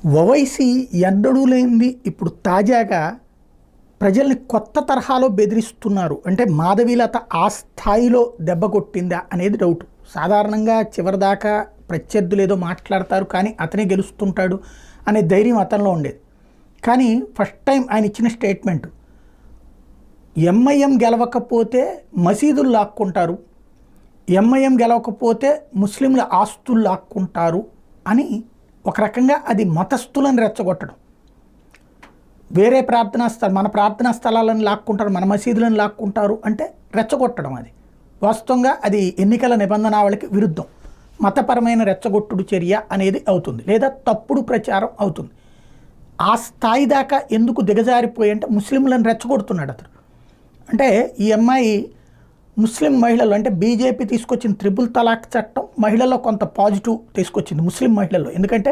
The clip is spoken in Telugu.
ఓవైసీ ఎన్నడూ లేనిది ఇప్పుడు తాజాగా ప్రజల్ని కొత్త తరహాలో బెదిరిస్తున్నారు. అంటే మాధవీలత ఆ స్థాయిలో దెబ్బ కొట్టిందా అనేది డౌట్. సాధారణంగా చివరిదాకా ప్రత్యర్థులు ఏదో మాట్లాడతారు కానీ అతనే గెలుస్తుంటాడు అనే ధైర్యం అతనిలో ఉండేది. కానీ ఫస్ట్ టైం ఆయన ఇచ్చిన స్టేట్మెంట్, ఎంఐఎం గెలవకపోతే మసీదులు లాక్కుంటారు, ఎంఐఎం గెలవకపోతే ముస్లింల ఆస్తులు లాక్కుంటారు అని ఒక రకంగా అది మతస్థులను రెచ్చగొట్టడం. వేరే మన ప్రార్థనా స్థలాలను లాక్కుంటారు, మన మసీదులను లాక్కుంటారు అంటే రెచ్చగొట్టడం. అది వాస్తవంగా అది ఎన్నికల నిబంధనావళికి విరుద్ధం. మతపరమైన రెచ్చగొట్టుడు చర్య అనేది అవుతుంది, లేదా తప్పుడు ప్రచారం అవుతుంది. ఆ స్థాయి దాకా ఎందుకు దిగజారిపోయి అంటే ముస్లింలను రెచ్చగొడుతున్నాడు అతను. అంటే ఈ అమ్మాయి ముస్లిం మహిళలు, అంటే బీజేపీ తీసుకొచ్చిన త్రిపుల్ తలాక్ చట్టం మహిళల్లో కొంత పాజిటివ్ తీసుకొచ్చింది ముస్లిం మహిళల్లో. ఎందుకంటే